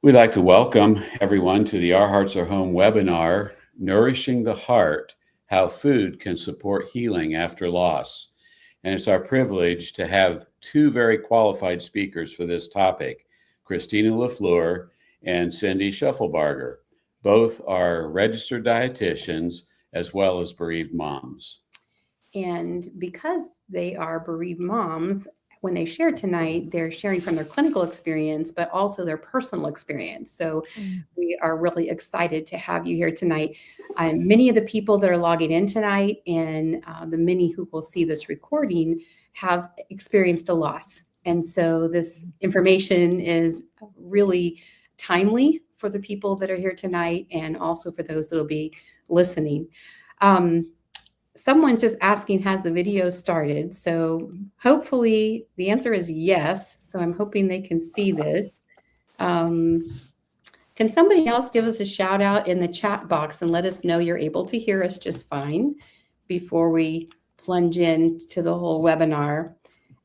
We'd like to welcome everyone to the Our Hearts Are Home webinar, Nourishing the Heart, How Food Can Support Healing After Loss. And it's our privilege to have two very qualified speakers for this topic, Christina LaFleur and Cindy Shufflebarger. Both are registered dietitians as well as bereaved moms. And because they are bereaved moms, when they share tonight, they're sharing from their clinical experience, but also their personal experience. So we are really excited to have you here tonight. Many of the people that are logging in tonight and the many who will see this recording have experienced a loss. And so this information is really timely for the people that are here tonight and also for those that will be listening. Someone's just asking, has the video started? So hopefully the answer is yes. So I'm hoping they can see this. Can somebody else give us a shout out in the chat box and let us know you're able to hear us just fine before we plunge into the whole webinar?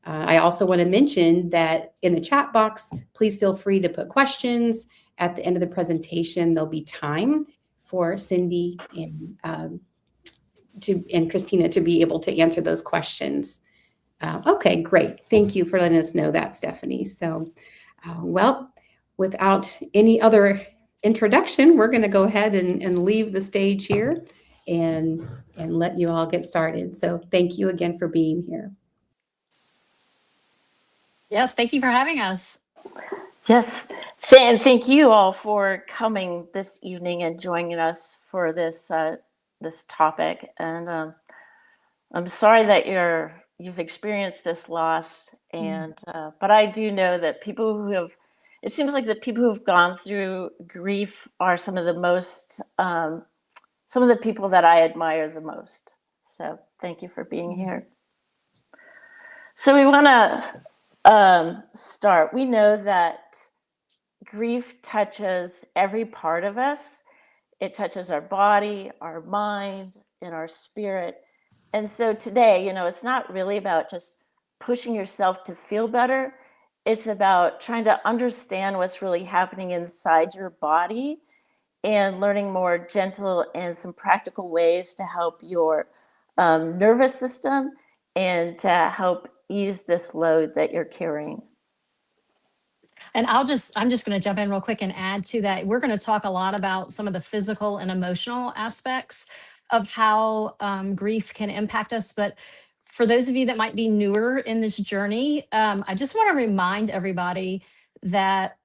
I also want to mention that in the chat box, please feel free to put questions. At the end of the presentation, there'll be time for Cindy and Christina to be able to answer those questions. Okay, great. Thank you for letting us know that, Stephanie. So, well, without any other introduction, we're going to go ahead and leave the stage here and let you all get started. So thank you again for being here. Yes, thank you for having us. Yes, and thank you all for coming this evening and joining us for this this topic. And I'm sorry that you've experienced this loss, and but I do know that people who have, it seems like the people who've gone through grief are some of the most, some of the people that I admire the most. So thank you for being here. So we want to start. We know that grief touches every part of us. It touches our body, our mind, and our spirit. And so today, it's not really about just pushing yourself to feel better. It's about trying to understand what's really happening inside your body and learning more gentle and some practical ways to help your nervous system and to help ease this load that you're carrying. And I'm just going to jump in real quick and add to that. We're going to talk a lot about some of the physical and emotional aspects of how grief can impact us. But for those of you that might be newer in this journey, I just want to remind everybody that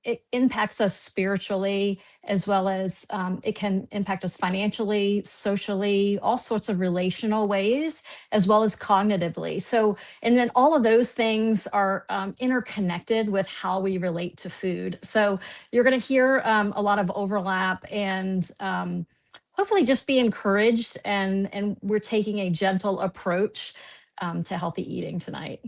it impacts us spiritually, as well as it can impact us financially, socially, all sorts of relational ways, as well as cognitively. So, and then all of those things are interconnected with how we relate to food. So you're going to hear a lot of overlap, and hopefully just be encouraged, and we're taking a gentle approach to healthy eating tonight.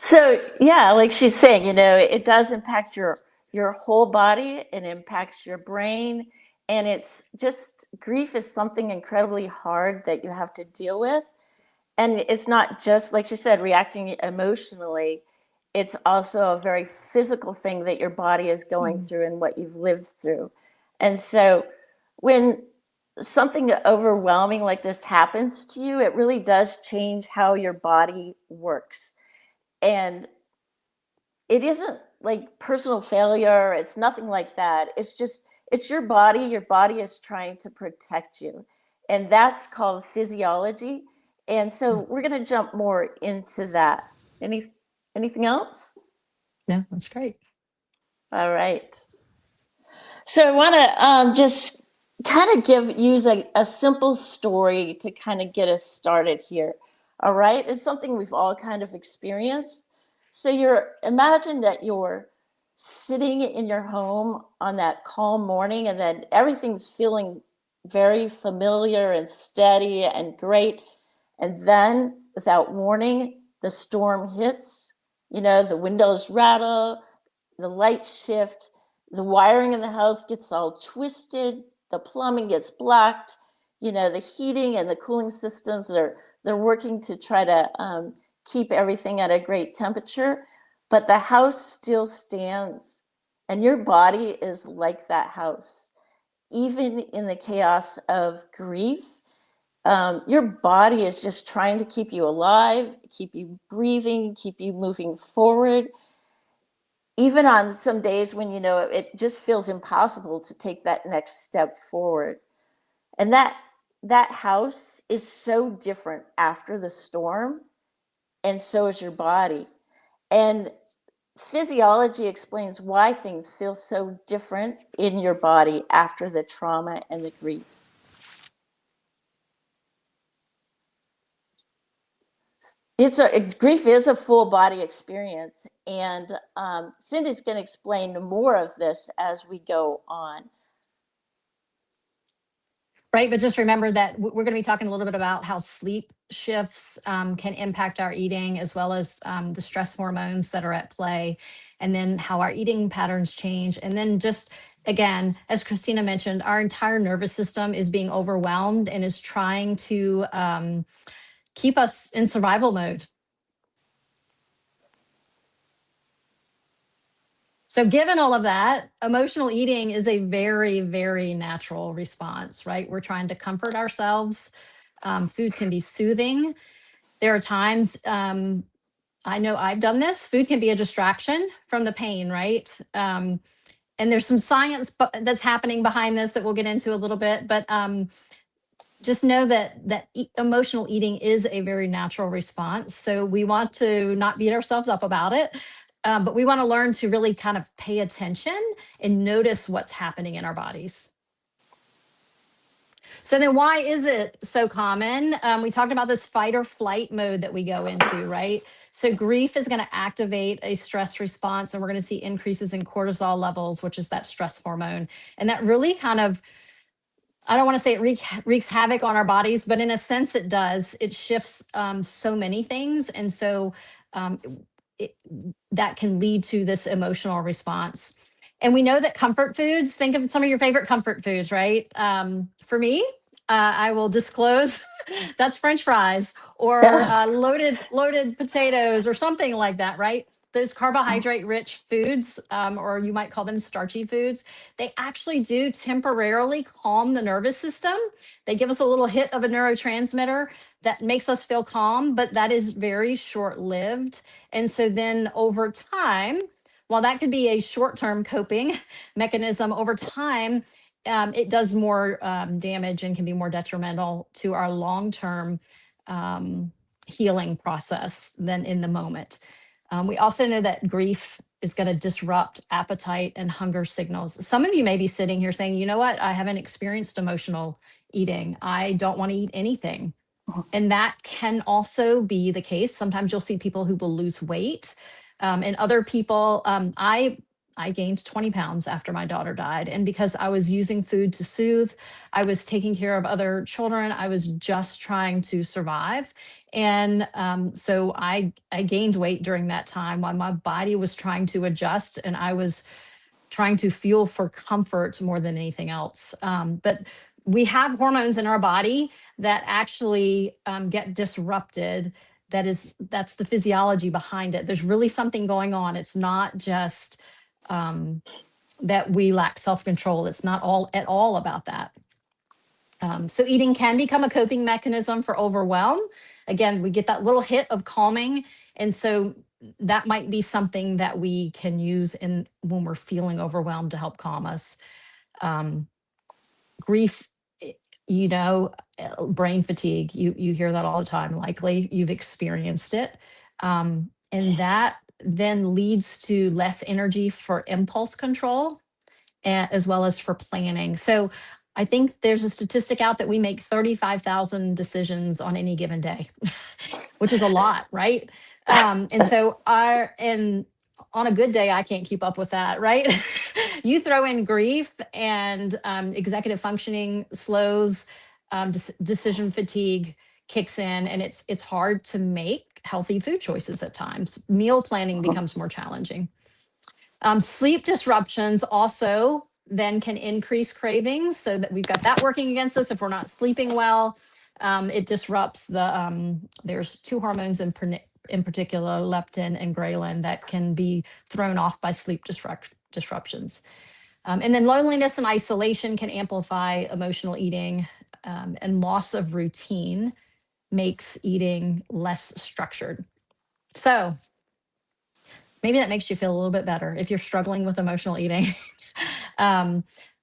So yeah, like she's saying, it does impact your whole body. It impacts your brain, and it's just, grief is something incredibly hard that you have to deal with. And it's not just, like she said, reacting emotionally. It's also a very physical thing that your body is going through and what you've lived through. And so when something overwhelming like this happens to you, it really does change how your body works. And it isn't like personal failure. It's nothing like that. It's just, it's your body. Your body is trying to protect you. And that's called physiology. And so we're going to jump more into that. Anything else? Yeah, that's great. All right. So I want to just kind of use a simple story to kind of get us started here. All right. It's something we've all kind of experienced. So imagine that you're sitting in your home on that calm morning, and then everything's feeling very familiar and steady and great. And then without warning, the storm hits, the windows rattle, the lights shift, the wiring in the house gets all twisted, the plumbing gets blocked, the heating and the cooling systems they're working to try to keep everything at a great temperature. but the house still stands, and your body is like that house. Even in the chaos of grief, your body is just trying to keep you alive, keep you breathing, keep you moving forward. Even on some days when, you know, it just feels impossible to take that next step forward. And that house is so different after the storm, and so is your body. And physiology explains why things feel so different in your body after the trauma and the grief. Grief is a full body experience, and Cindy's going to explain more of this as we go on. Right, but just remember that we're going to be talking a little bit about how sleep shifts can impact our eating, as well as the stress hormones that are at play, and then how our eating patterns change. And then just, again, as Christina mentioned, our entire nervous system is being overwhelmed and is trying to keep us in survival mode. So given all of that, emotional eating is a very, very natural response, right? We're trying to comfort ourselves. Food can be soothing. There are times, I know I've done this, food can be a distraction from the pain, right? And there's some science that's happening behind this that we'll get into a little bit, but just know that emotional eating is a very natural response. So we want to not beat ourselves up about it. But we want to learn to really kind of pay attention and notice what's happening in our bodies. So then why is it so common? We talked about this fight or flight mode that we go into, right? So grief is going to activate a stress response, and we're going to see increases in cortisol levels, which is that stress hormone. And that really kind of, I don't want to say it wreaks havoc on our bodies, but in a sense it does. It shifts so many things. And so that can lead to this emotional response. And we know that comfort foods, think of some of your favorite comfort foods, right? For me, I will disclose that's French fries or loaded potatoes or something like that, right? Those carbohydrate rich foods, or you might call them starchy foods, they actually do temporarily calm the nervous system. They give us a little hit of a neurotransmitter that makes us feel calm, but that is very short lived. And so then over time, while that could be a short-term coping mechanism, over time, it does more damage and can be more detrimental to our long-term healing process than in the moment. We also know that grief is going to disrupt appetite and hunger signals. Some of you may be sitting here saying, you know what, I haven't experienced emotional eating. I don't want to eat anything. And that can also be the case. Sometimes you'll see people who will lose weight. And other people, I gained 20 pounds after my daughter died. And because I was using food to soothe, I was taking care of other children. I was just trying to survive. And so I gained weight during that time while my body was trying to adjust, and I was trying to fuel for comfort more than anything else. But we have hormones in our body that actually get disrupted. That's the physiology behind it. There's really something going on. It's not just that we lack self-control. It's not at all about that. So eating can become a coping mechanism for overwhelm. Again, we get that little hit of calming. And so that might be something that we can use when we're feeling overwhelmed to help calm us. Grief, you know, brain fatigue, you hear that all the time. Likely you've experienced it. And that then leads to less energy for impulse control, as well as for planning. So I think there's a statistic out that we make 35,000 decisions on any given day, which is a lot, right? And so on a good day, I can't keep up with that, right? You throw in grief and executive functioning slows, decision fatigue kicks in, and it's hard to make healthy food choices at times. Meal planning becomes more challenging. Sleep disruptions also then can increase cravings, so that we've got that working against us. If we're not sleeping well, it disrupts there's two hormones in in particular leptin and ghrelin, that can be thrown off by sleep disruptions. And then loneliness and isolation can amplify emotional eating, and loss of routine makes eating less structured. So maybe that makes you feel a little bit better if you're struggling with emotional eating.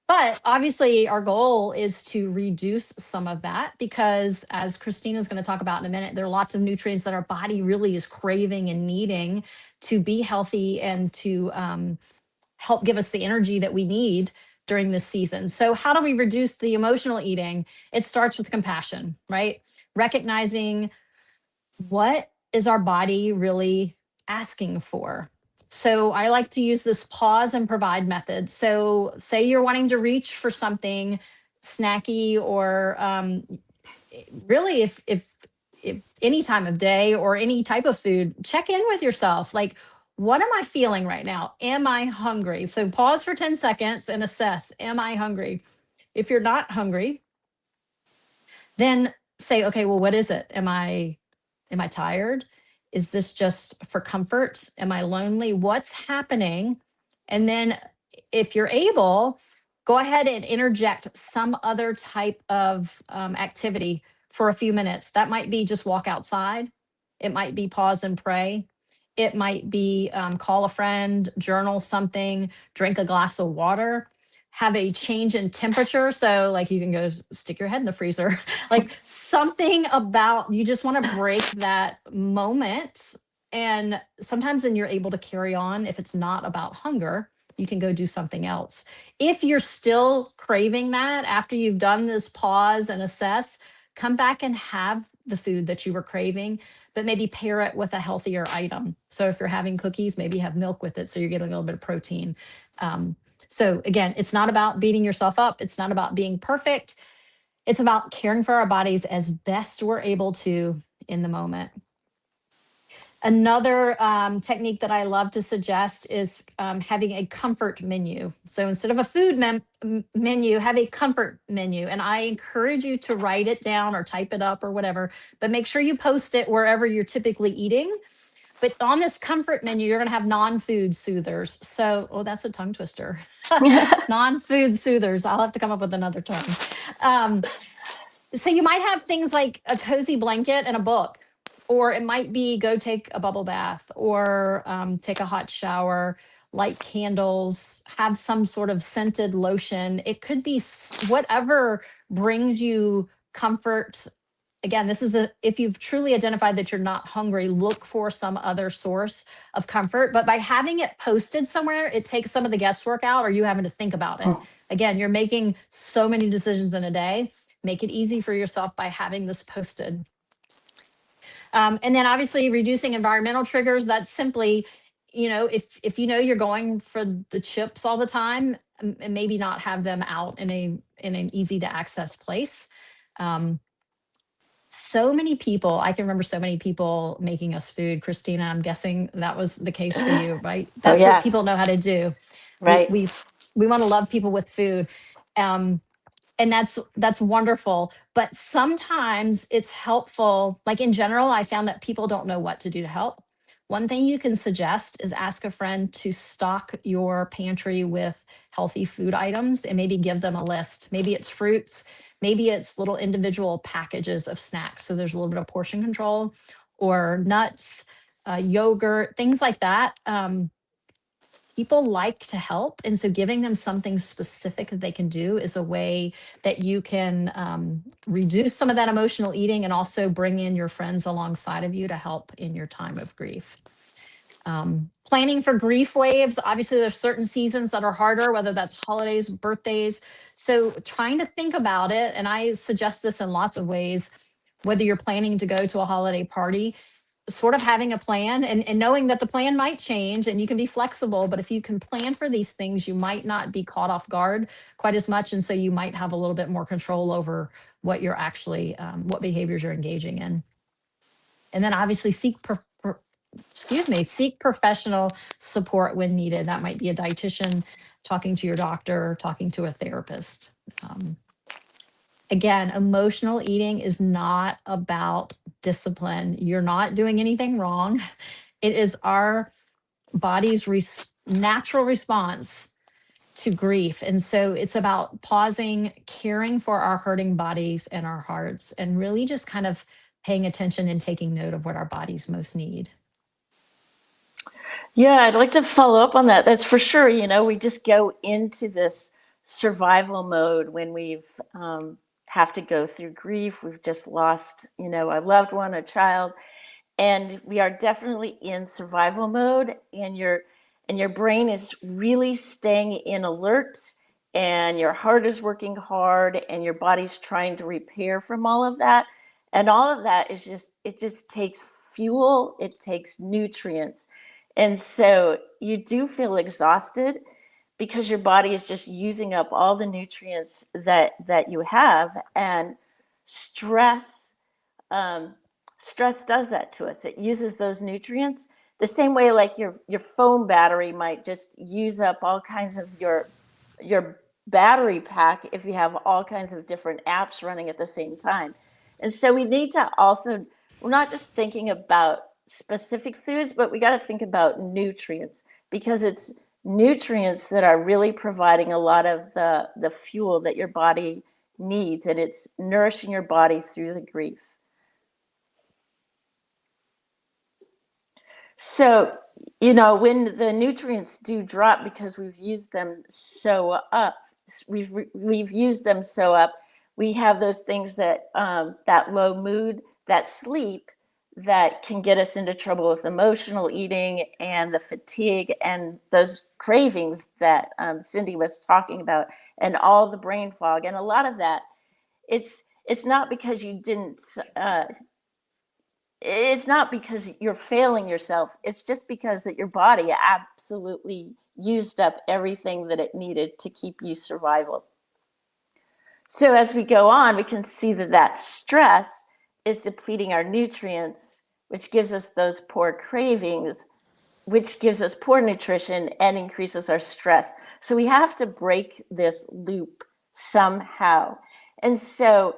But obviously our goal is to reduce some of that, because as Christina's going to talk about in a minute, there are lots of nutrients that our body really is craving and needing to be healthy and to help give us the energy that we need during this season. So how do we reduce the emotional eating? It starts with compassion, right? Recognizing what is our body really asking for. So I like to use this pause and provide method. So say you're wanting to reach for something snacky, or really if any time of day or any type of food, check in with yourself. Like, what am I feeling right now? Am I hungry? So pause for 10 seconds and assess, am I hungry? If you're not hungry, then say, okay, well, what is it? Am I tired? Is this just for comfort? Am I lonely? What's happening? And then if you're able, go ahead and interject some other type of activity for a few minutes. That might be just walk outside. It might be pause and pray. It might be call a friend, journal something, drink a glass of water, have a change in temperature. So like you can go stick your head in the freezer, like something about, you just want to break that moment. And sometimes then you're able to carry on. If it's not about hunger, you can go do something else. If you're still craving that after you've done this pause and assess, come back and have the food that you were craving, but maybe pair it with a healthier item. So if you're having cookies, maybe have milk with it, so you're getting a little bit of protein. So again, it's not about beating yourself up. It's not about being perfect. It's about caring for our bodies as best we're able to in the moment. Another technique that I love to suggest is having a comfort menu. So instead of a food menu, have a comfort menu. And I encourage you to write it down or type it up or whatever, but make sure you post it wherever you're typically eating. But on this comfort menu, you're going to have non-food soothers. So, oh, that's a tongue twister. Non-food soothers. I'll have to come up with another term. So you might have things like a cozy blanket and a book, or it might be go take a bubble bath, or take a hot shower, light candles, have some sort of scented lotion. It could be whatever brings you comfort. Again, this is if you've truly identified that you're not hungry, look for some other source of comfort. But by having it posted somewhere, it takes some of the guesswork out, or you having to think about it. Again, you're making so many decisions in a day. Make it easy for yourself by having this posted. And then obviously reducing environmental triggers. That's simply, if you know you're going for the chips all the time, and maybe not have them out in an easy to access place. So many people, I can remember so many people making us food. Christina, I'm guessing that was the case for you, right? That's what people know how to do. Right. We want to love people with food. And that's wonderful. But sometimes it's helpful. Like in general, I found that people don't know what to do to help. One thing you can suggest is ask a friend to stock your pantry with healthy food items and maybe give them a list. Maybe it's fruits, maybe it's little individual packages of snacks. So there's a little bit of portion control, or nuts, yogurt, things like that. People like to help. And so giving them something specific that they can do is a way that you can reduce some of that emotional eating and also bring in your friends alongside of you to help in your time of grief. Planning for grief waves. Obviously, there's certain seasons that are harder, whether that's holidays, birthdays. So trying to think about it, and I suggest this in lots of ways, whether you're planning to go to a holiday party, sort of having a plan and knowing that the plan might change and you can be flexible, but if you can plan for these things, you might not be caught off guard quite as much. And so you might have a little bit more control over what you're actually, what behaviors you're engaging in. And then obviously seek professional support when needed. That might be a dietitian, talking to your doctor, talking to a therapist. Again, emotional eating is not about discipline. You're not doing anything wrong. It is our body's natural response to grief. And so it's about pausing, caring for our hurting bodies and our hearts, and really just kind of paying attention and taking note of what our bodies most need. Yeah, I'd like to follow up on that. That's for sure. We just go into this survival mode when we've have to go through grief. We've just lost, a loved one, a child, and we are definitely in survival mode. And your brain is really staying in alert, and your heart is working hard, and your body's trying to repair from all of that. And all of that is it just takes fuel. It takes nutrients. And so you do feel exhausted because your body is just using up all the nutrients that you have. And stress stress does that to us. It uses those nutrients the same way like your phone battery might just use up all kinds of your battery pack if you have all kinds of different apps running at the same time. And so we need to also, we're not just thinking about specific foods, but we got to think about nutrients, because it's nutrients that are really providing a lot of the fuel that your body needs, and it's nourishing your body through the grief. So, when the nutrients do drop because we've used them so up, we've used them so up, we have those things that that low mood, that sleep, that can get us into trouble with emotional eating and the fatigue and those cravings that Cindy was talking about, and all the brain fog. And a lot of that, it's not because you didn't it's not because you're failing yourself. It's just because that your body absolutely used up everything that it needed to keep you survival. So as we go on, we can see that stress is depleting our nutrients, which gives us those poor cravings, which gives us poor nutrition and increases our stress. So we have to break this loop somehow. And so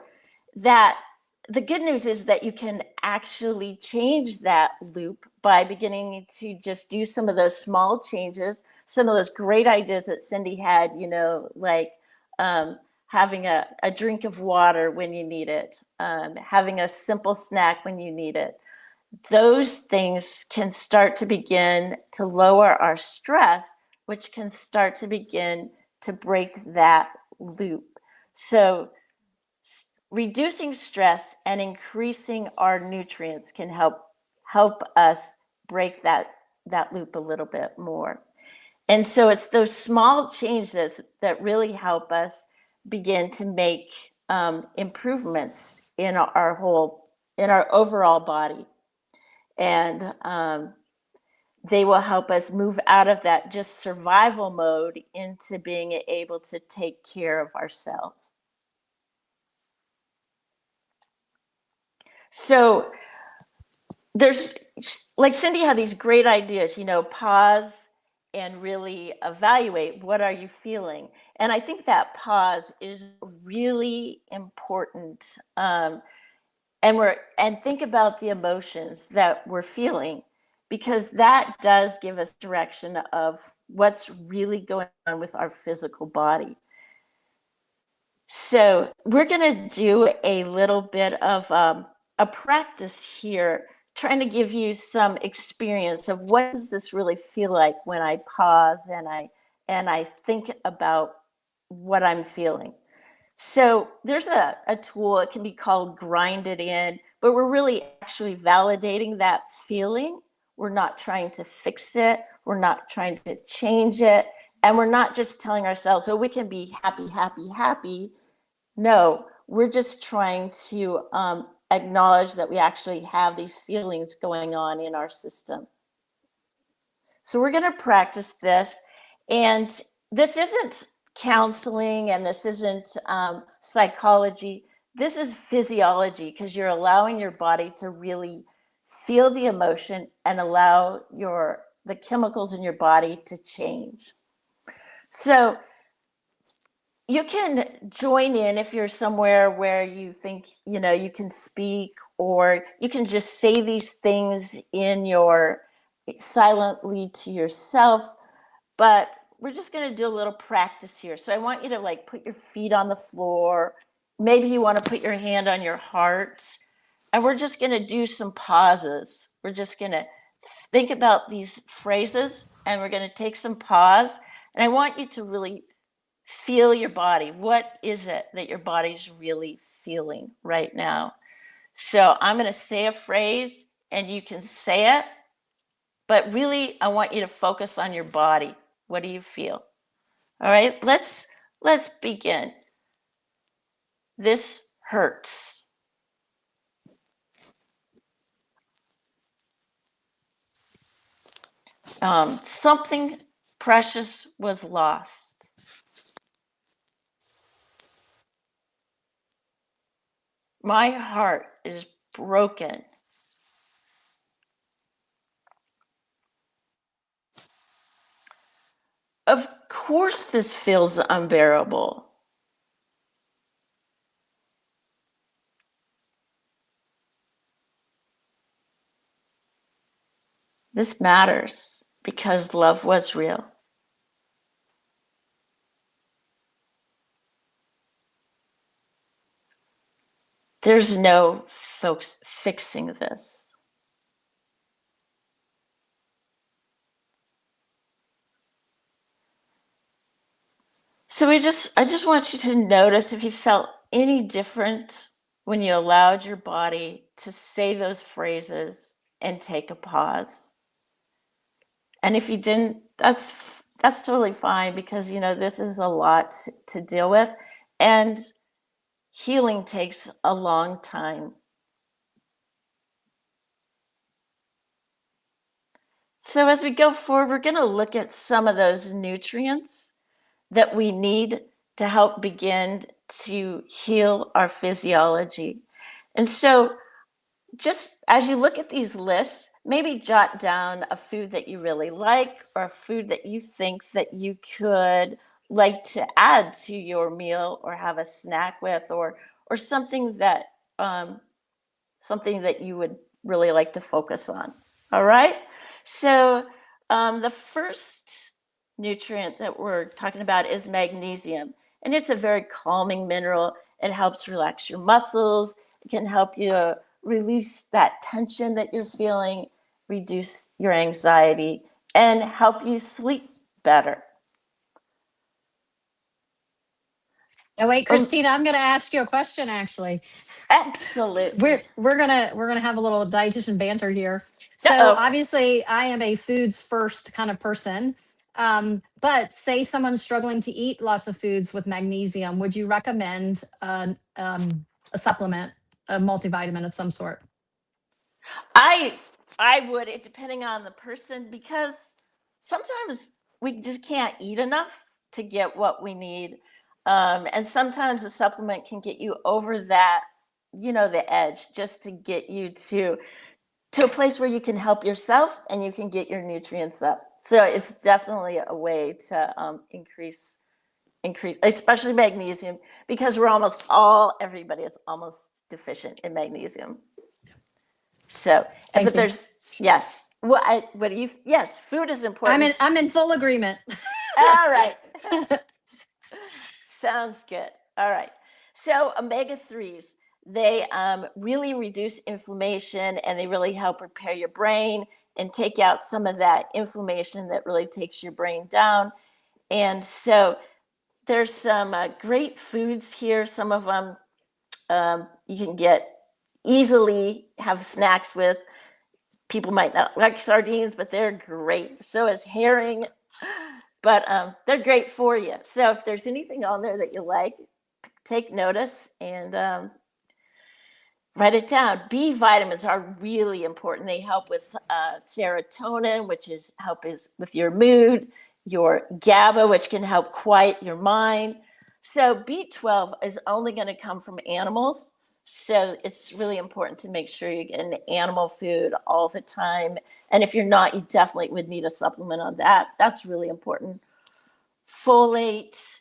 the good news is that you can actually change that loop by beginning to just do some of those small changes, some of those great ideas that Cindy had, like having a drink of water when you need it, having a simple snack when you need it. Those things can start to begin to lower our stress, which can start to begin to break that loop. So reducing stress and increasing our nutrients can help us break that loop a little bit more. And so it's those small changes that really help us begin to make improvements in our overall body. And they will help us move out of that just survival mode into being able to take care of ourselves. So there's, like Cindy had these great ideas, pause and really evaluate, what are you feeling? And I think that pause is really important. And think about the emotions that we're feeling, because that does give us direction of what's really going on with our physical body. So we're going to do a little bit of a practice here, trying to give you some experience of what does this really feel like when I pause and I think about what I'm feeling. So there's a tool, it can be called Grind It In, but we're really actually validating that feeling. We're not trying to fix it. We're not trying to change it. And we're not just telling ourselves, oh, we can be happy, happy, happy. No, we're just trying to acknowledge that we actually have these feelings going on in our system. So we're going to practice this. And this isn't counseling, and this isn't psychology. This is physiology, because you're allowing your body to really feel the emotion and allow the chemicals in your body to change. So you can join in if you're somewhere where you think, you can speak, or you can just say these things silently to yourself. But we're just going to do a little practice here. So I want you to like put your feet on the floor. Maybe you want to put your hand on your heart. And we're just going to do some pauses. We're just going to think about these phrases, and we're going to take some pause. And I want you to really feel your body. What is it that your body's really feeling right now? So I'm going to say a phrase, and you can say it, but really I want you to focus on your body. What do you feel? All right, let's begin. This hurts. Something precious was lost. My heart is broken. Of course, this feels unbearable. This matters because love was real. There's no folks fixing this. So I just want you to notice if you felt any different when you allowed your body to say those phrases and take a pause. And if you didn't, that's totally fine, because this is a lot to deal with, and healing takes a long time. So as we go forward, we're going to look at some of those nutrients that we need to help begin to heal our physiology. And so just as you look at these lists, maybe jot down a food that you really like, or a food that you think that you could like to add to your meal or have a snack with, or something that you would really like to focus on. All right. So the first nutrient that we're talking about is magnesium, and it's a very calming mineral. It helps relax your muscles. It can help you release that tension that you're feeling, reduce your anxiety, and help you sleep better. Oh, wait, Christina, I'm going to ask you a question, actually. Absolutely. We're gonna have a little dietitian banter here. So Uh-oh. obviously, I am a foods first kind of person. But say someone's struggling to eat lots of foods with magnesium, would you recommend a supplement, a multivitamin of some sort? I would, it depending on the person, because sometimes we just can't eat enough to get what we need. And sometimes a supplement can get you over that, the edge, just to get you to a place where you can help yourself and you can get your nutrients up. So it's definitely a way to increase, especially magnesium, because everybody is almost deficient in magnesium. So, Thank but you. yes. What do you? Yes, food is important. I'm in full agreement. All right. Sounds good. All right. So omega-3s, they really reduce inflammation, and they really help repair your brain and take out some of that inflammation that really takes your brain down. And so there's some great foods here. Some of them you can easily have snacks with. People might not like sardines, but they're great. So is herring, but they're great for you. So if there's anything on there that you like, take notice and write it down. B vitamins are really important. They help with serotonin, which helps with your mood, your GABA, which can help quiet your mind. So B12 is only going to come from animals. So it's really important to make sure you get an animal food all the time. And if you're not, you definitely would need a supplement on that. That's really important. Folate.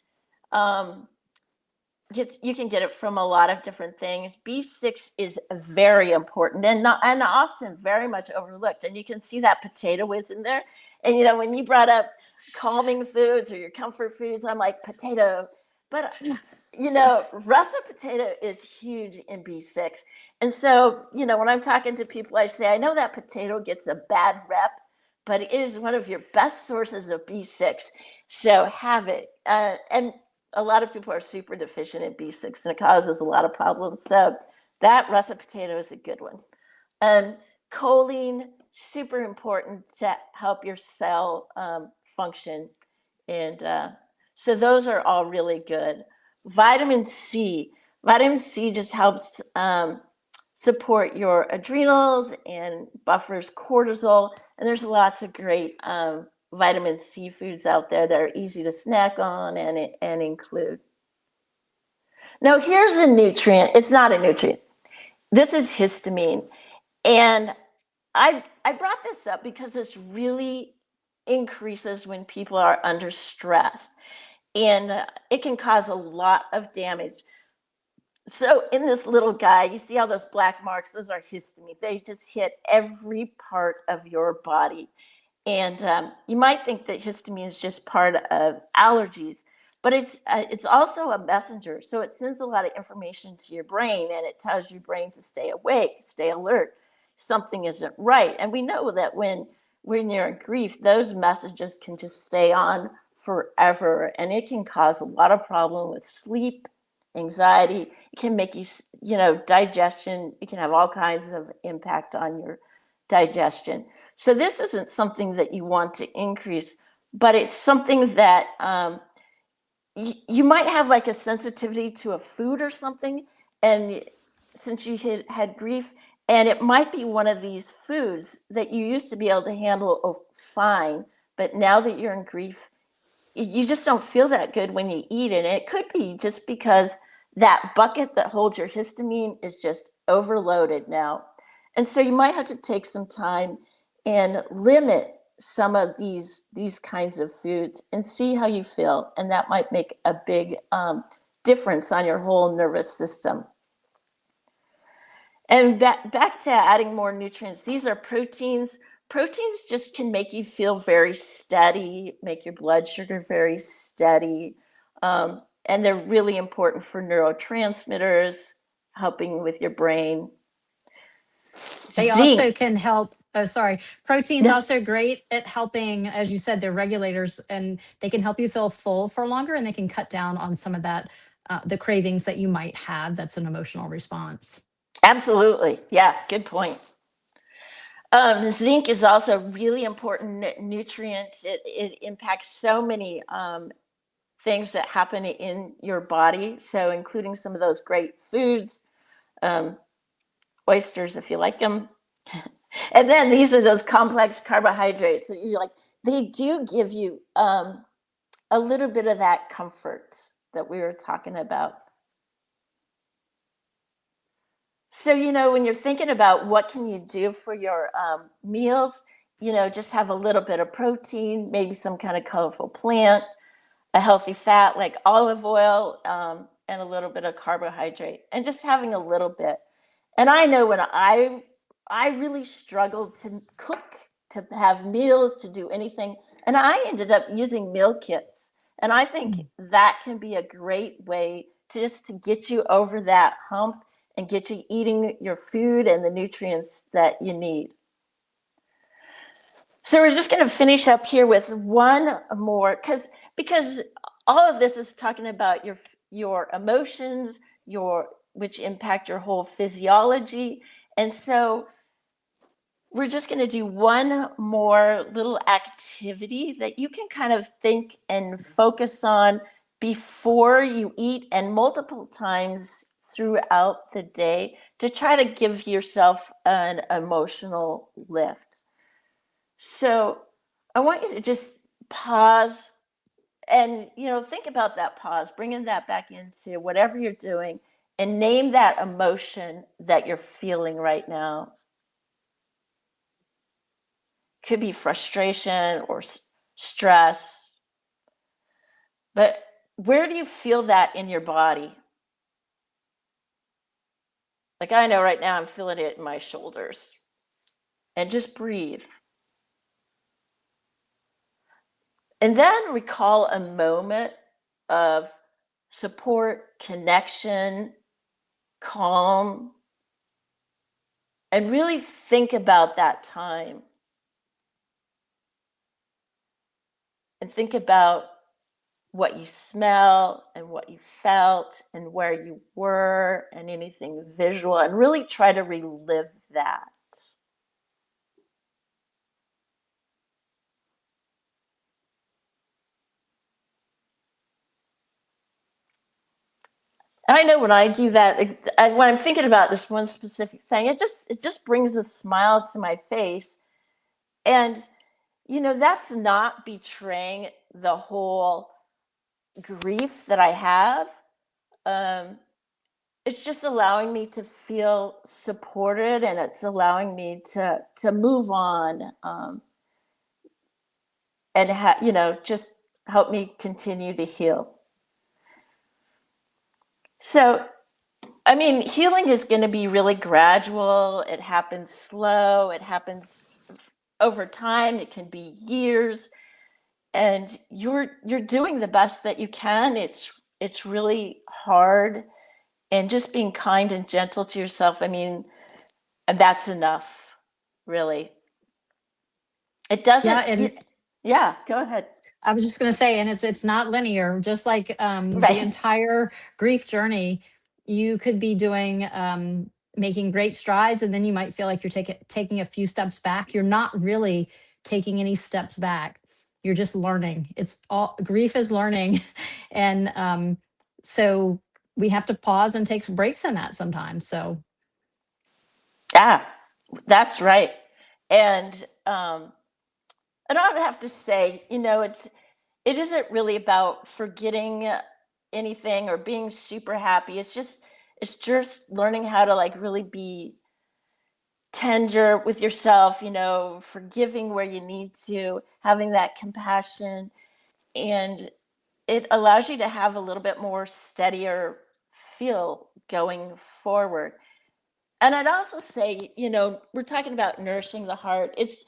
you can get it from a lot of different things. B6 is very important and often very much overlooked. And you can see that potato is in there. And when you brought up calming foods or your comfort foods, I'm like, potato. But russet potato is huge in B6. And so, when I'm talking to people, I say, I know that potato gets a bad rep, but it is one of your best sources of B6. So have it. And a lot of people are super deficient in B6 and it causes a lot of problems. So that russet potato is a good one. Choline, super important to help your cell function. And so those are all really good. Vitamin C just helps support your adrenals and buffers cortisol. And there's lots of great vitamin C foods out there that are easy to snack on and include. Now, here's a nutrient. It's not a nutrient. This is histamine. And I brought this up because this really increases when people are under stress. And it can cause a lot of damage. So in this little guy, you see all those black marks? Those are histamine. They just hit every part of your body. And you might think that histamine is just part of allergies, but it's also a messenger. So it sends a lot of information to your brain, and it tells your brain to stay awake, stay alert. Something isn't right. And we know that when you're in grief, those messages can just stay on forever, and it can cause a lot of problem with sleep, anxiety. It can make you, digestion. It can have all kinds of impact on your digestion. So this isn't something that you want to increase, but it's something that you might have like a sensitivity to a food or something, and since you had grief, and it might be one of these foods that you used to be able to handle fine, but now that you're in grief, you just don't feel that good when you eat it. And it could be just because that bucket that holds your histamine is just overloaded now. And so you might have to take some time and limit some of these kinds of foods and see how you feel. And that might make a big difference on your whole nervous system. And back to adding more nutrients. These are proteins. Proteins just can make you feel very steady, make your blood sugar very steady. And they're really important for neurotransmitters, helping with your brain. They also can help. Oh, sorry. Protein's No. also great at helping, as you said, they're regulators, and they can help you feel full for longer, and they can cut down on some of that, the cravings that you might have. That's an emotional response. Absolutely. Yeah, good point. Zinc is also a really important nutrient. It impacts so many things that happen in your body. So including some of those great foods, oysters, if you like them. And then these are those complex carbohydrates that you're like, they do give you a little bit of that comfort that we were talking about. So, when you're thinking about what can you do for your meals, just have a little bit of protein, maybe some kind of colorful plant, a healthy fat like olive oil, and a little bit of carbohydrate, and just having a little bit. And I know when I really struggled to cook, to have meals, to do anything, and I ended up using meal kits. And I think that can be a great way to get you over that hump and get you eating your food and the nutrients that you need. So we're just going to finish up here with one more, because all of this is talking about your emotions, which impact your whole physiology. And so we're just going to do one more little activity that you can kind of think and focus on before you eat and multiple times throughout the day to try to give yourself an emotional lift. So I want you to just pause and, think about that pause, bringing that back into whatever you're doing, and name that emotion that you're feeling right now. Could be frustration or stress. But where do you feel that in your body? Like I know right now I'm feeling it in my shoulders. And just breathe. And then recall a moment of support, connection, calm, and really think about that time. And think about what you smell and what you felt and where you were and anything visual, and really try to relive that. I know when I do that, when I'm thinking about this one specific thing, it just brings a smile to my face. And, you know, that's not betraying the whole grief that I have. It's just allowing me to feel supported, and it's allowing me to move on, and you know, just help me continue to heal. So, I mean, healing is going to be really gradual. It happens slow. It happens over time. It can be years, and you're doing the best that you can. It's really hard, and just being kind and gentle to yourself. I mean, and that's enough, really. It doesn't. Yeah, and Yeah, go ahead. I was just going to say, and it's not linear. Just like the Right. entire grief journey, you could be doing making great strides, and then you might feel like you're taking a few steps back. You're not really taking any steps back. You're just learning. It's all grief is learning, and so we have to pause and take breaks in that sometimes. So Yeah, that's right. And I would have to say, you know, it isn't really about forgetting anything or being super happy. It's just learning how to like really be tender with yourself, you know, forgiving where you need to, having that compassion, and it allows you to have a little bit more steadier feel going forward. And I'd also say, you know, we're talking about nourishing the heart. It's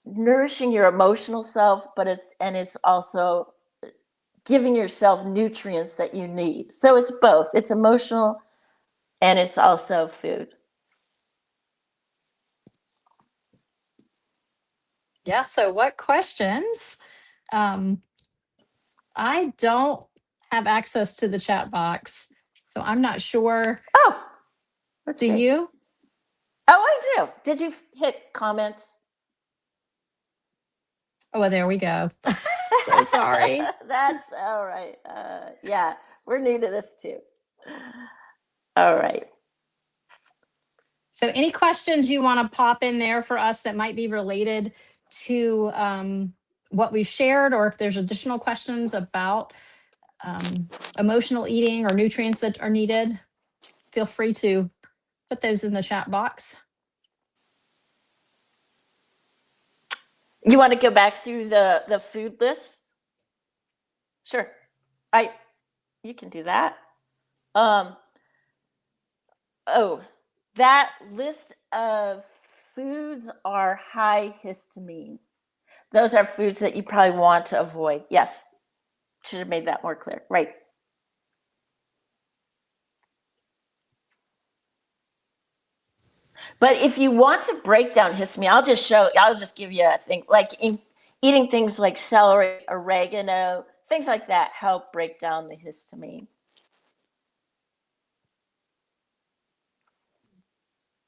nourishing your emotional self, but it's also giving yourself nutrients that you need. So it's both. It's emotional and it's also food. yeah. So what questions? I don't have access to the chat box, so I'm not sure. Oh, let's Do see. you? Oh, I do. Did you hit comments? Oh, well, there we go. So sorry. That's all right. Yeah, we're new to this too. All right. So any questions you want to pop in there for us that might be related to what we've shared, or if there's additional questions about emotional eating or nutrients that are needed, feel free to put those in the chat box. You want to go back through the food list? Sure. You can do that. Oh, that list of foods are high histamine. Those are foods that you probably want to avoid. Yes. Should have made that more clear. Right. But if you want to break down histamine, I'll just give you a thing, like eating things like celery, oregano, things like that help break down the histamine.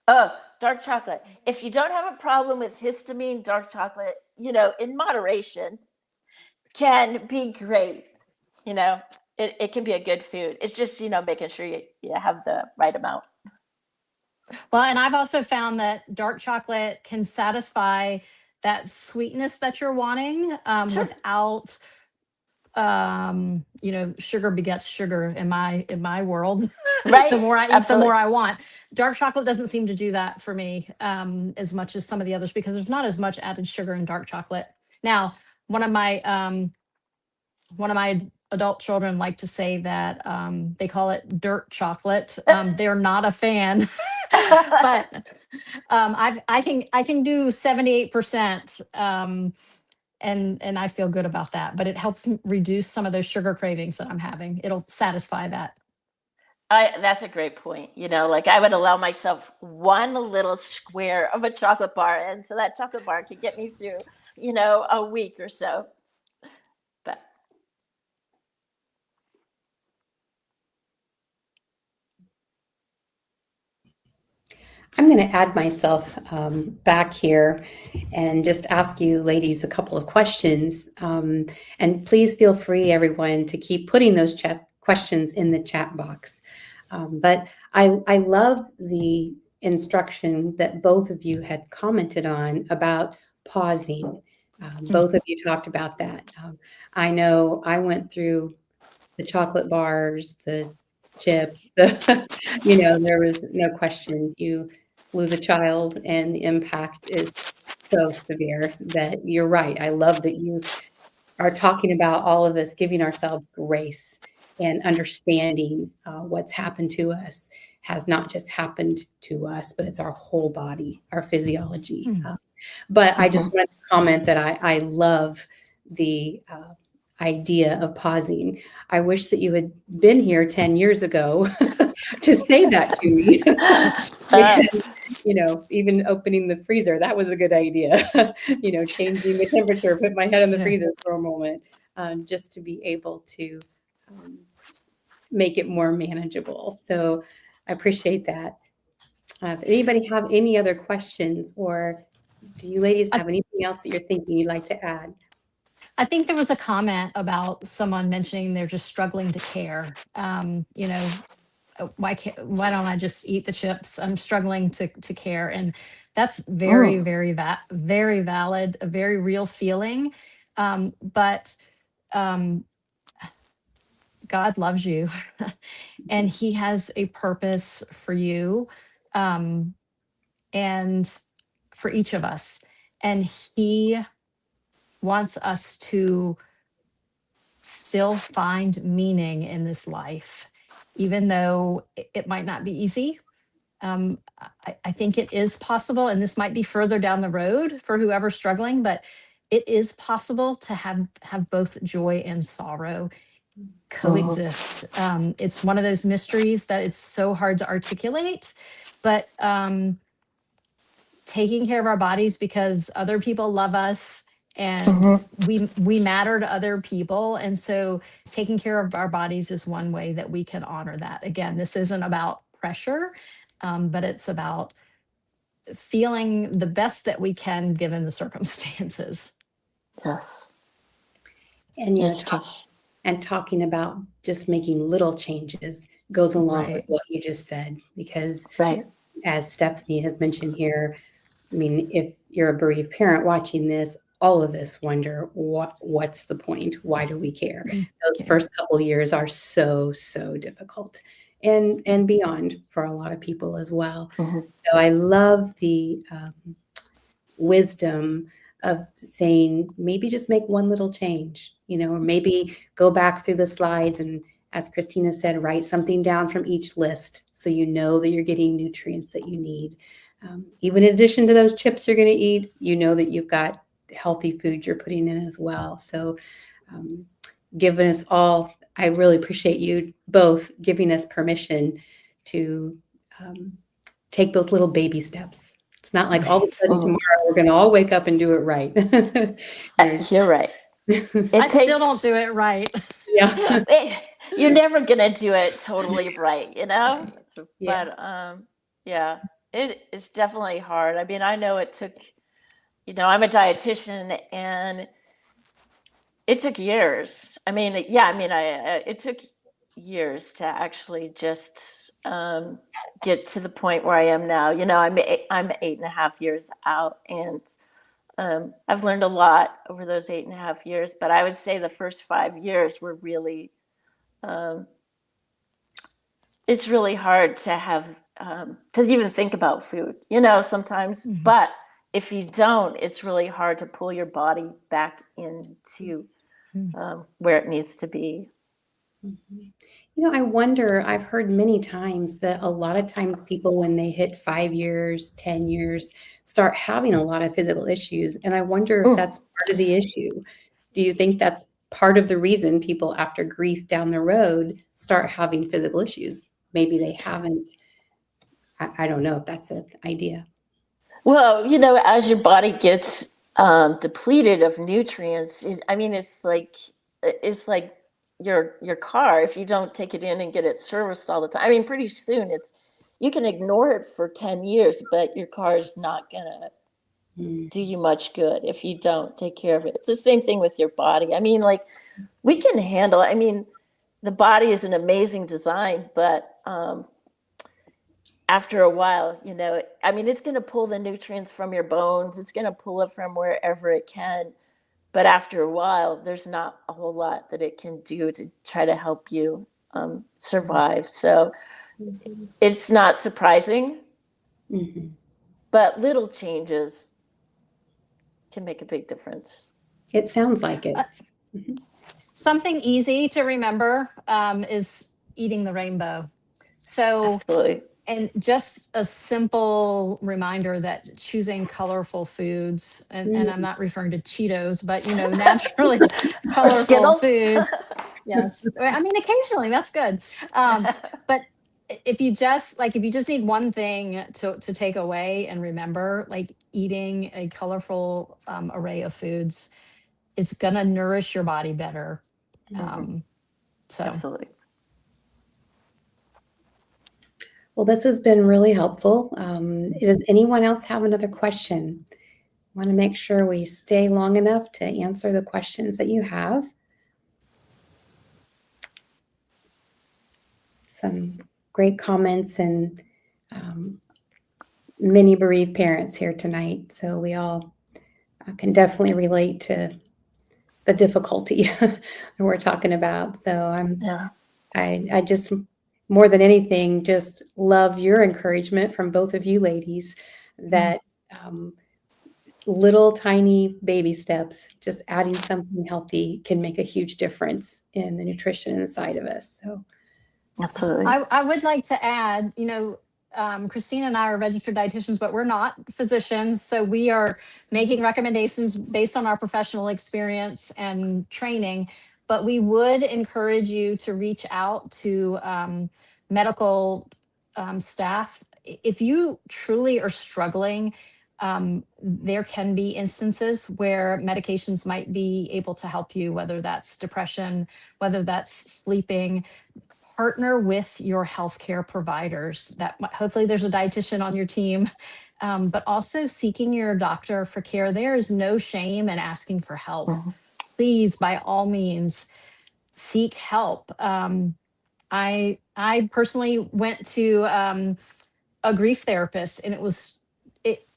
Oh, dark chocolate. If you don't have a problem with histamine, dark chocolate, you know, in moderation can be great. You know, it can be a good food. It's just, you know, making sure you have the right amount. Well, and I've also found that dark chocolate can satisfy that sweetness that you're wanting Sure. without you know, sugar begets sugar in my world. Right. The more I eat, Absolutely. the more I want. Dark chocolate doesn't seem to do that for me as much as some of the others, because there's not as much added sugar in dark chocolate. Now, one of my adult children like to say that they call it dirt chocolate. They're not a fan, but I can do 78%, and I feel good about that. But it helps reduce some of those sugar cravings that I'm having. It'll satisfy that. That's a great point. Like I would allow myself one little square of a chocolate bar, and so that chocolate bar could get me through, a week or so. But I'm going to add myself back here and just ask you ladies a couple of questions. And please feel free, everyone, to keep putting those chat questions in the chat box. But I love the instruction that both of you had commented on about pausing. Both of you talked about that. I know I went through the chocolate bars, the chips, there was no question. You lose a child and the impact is so severe that you're right. I love that you are talking about all of us giving ourselves grace and understanding what's happened to us has not just happened to us, but it's our whole body, our physiology. But I just want to comment that I love the idea of pausing. I wish that you had been here 10 years ago to say that to me. Because, even opening the freezer, that was a good idea. Changing the temperature, put my head in the freezer for a moment, just to be able to make it more manageable. So I appreciate that. If anybody have any other questions, or do you ladies have anything else that you're thinking you'd like to add? I think there was a comment about someone mentioning they're just struggling to care. Why don't I just eat the chips? I'm struggling to care, and that's very, very, very valid, a very real feeling. But God loves you, and He has a purpose for you, and for each of us, and He wants us to still find meaning in this life, even though it might not be easy. I think it is possible, and this might be further down the road for whoever's struggling, but it is possible to have both joy and sorrow coexist. It's one of those mysteries that it's so hard to articulate, but taking care of our bodies because other people love us, and we matter to other people, and so taking care of our bodies is one way that we can honor that. Again, this isn't about pressure, but it's about feeling the best that we can given the circumstances. Yes. And it's tough. And talking about just making little changes goes along with what you just said, because as Stephanie has mentioned here, I mean, if you're a bereaved parent watching this, all of us wonder what's the point? Why do we care? Those first couple years are so difficult, and beyond for a lot of people as well. So I love the wisdom of saying maybe just make one little change, or maybe go back through the slides and, as Christina said, write something down from each list so you know that you're getting nutrients that you need. Even in addition to those chips you're going to eat, that you've got healthy food you're putting in as well. So giving us all, I really appreciate you both giving us permission to take those little baby steps. It's not like all of a sudden tomorrow we're going to all wake up and do it right. You're right. I still don't do it right. Yeah. You're never going to do it totally right, Yeah. But it's definitely hard. I mean, I know it took, I'm a dietitian, and it took years. I mean, it took years to actually just get to the point where I am now. I'm 8.5 years out, and I've learned a lot over those 8.5 years. But I would say the first 5 years were really, it's really hard to have to even think about food, sometimes. But if you don't, it's really hard to pull your body back into where it needs to be. Mhm. I wonder, I've heard many times that a lot of times people, when they hit 5 years, 10 years, start having a lot of physical issues. And I wonder if Mm. that's part of the issue. Do you think that's part of the reason people, after grief down the road, start having physical issues? Maybe they haven't. I don't know if that's an idea. Well, as your body gets depleted of nutrients, it's like your car. If you don't take it in and get it serviced all the time, pretty soon you can ignore it for 10 years, but your car is not gonna Mm. do you much good if you don't take care of it. It's the same thing with your body. We can handle. The body is an amazing design, but after a while, it's going to pull the nutrients from your bones. It's going to pull it from wherever it can. But after a while, there's not a whole lot that it can do to try to help you survive. So Mhm. it's not surprising, Mhm. but little changes can make a big difference. It sounds like it. Uh, Mhm. Something easy to remember is eating the rainbow. So, Absolutely. and just a simple reminder that choosing colorful foods, and I'm Mm. not referring to Cheetos, but naturally Or colorful Skittles. foods. Yes. Occasionally that's good. But if you just need one thing to take away and remember, like eating a colorful array of foods, it's gonna nourish your body better. Mhm. Um, so Absolutely. Well, this has been really helpful. Does anyone else have another question? Want to make sure we stay long enough to answer the questions that you have. Some great comments and many bereaved parents here tonight. So we all can definitely relate to the difficulty that we're talking about. So Yeah. I just, more than anything, just love your encouragement from both of you ladies that little tiny baby steps, just adding something healthy can make a huge difference in the nutrition inside of us. So Absolutely. I would like to add, Christina and I are registered dietitians, but we're not physicians. So we are making recommendations based on our professional experience and training. But we would encourage you to reach out to medical staff. If you truly are struggling, there can be instances where medications might be able to help you, whether that's depression, whether that's sleeping. Partner with your healthcare providers. Hopefully there's a dietitian on your team, but also seeking your doctor for care. There is no shame in asking for help. Mhm. Please, by all means, seek help. I personally went to a grief therapist, and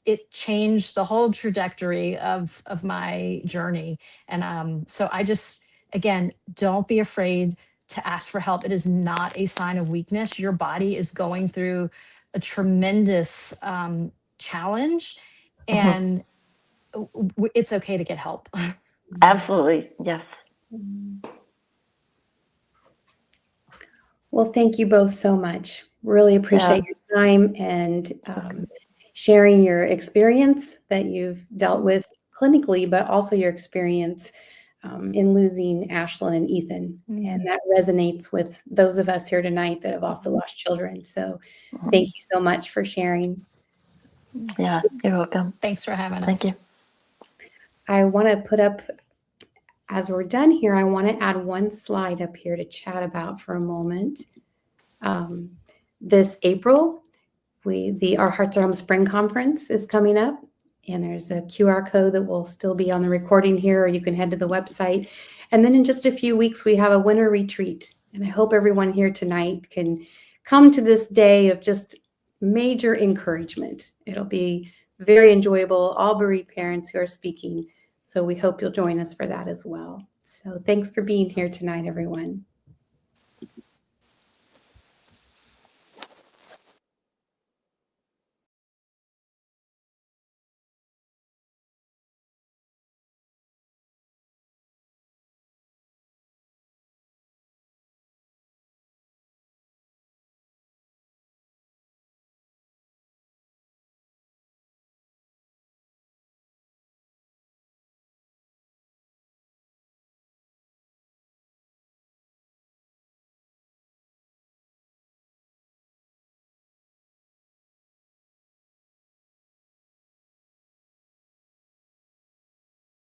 it changed the whole trajectory of my journey. And so I just, again, don't be afraid to ask for help. It is not a sign of weakness. Your body is going through a tremendous challenge, Mhm. and it's okay to get help. Absolutely. Yes. well, thank you both so much. Really appreciate Yeah. your time and sharing your experience that you've dealt with clinically, but also your experience in losing Ashlynn and Ethan. And that resonates with those of us here tonight that have also lost children. So thank you so much for sharing. Yeah. You're welcome. Thanks for having Thank us. you. I want to put up, as we're done here, I want to add one slide up here to chat about for a moment. This April, the Our Hearts Are Home Spring Conference is coming up, and there's a QR code that will still be on the recording here, or you can head to the website. And then in just a few weeks, we have a winter retreat. And I hope everyone here tonight can come to this day of just major encouragement. It'll be very enjoyable, all bereaved parents who are speaking. So we hope you'll join us for that as well. So thanks for being here tonight, everyone.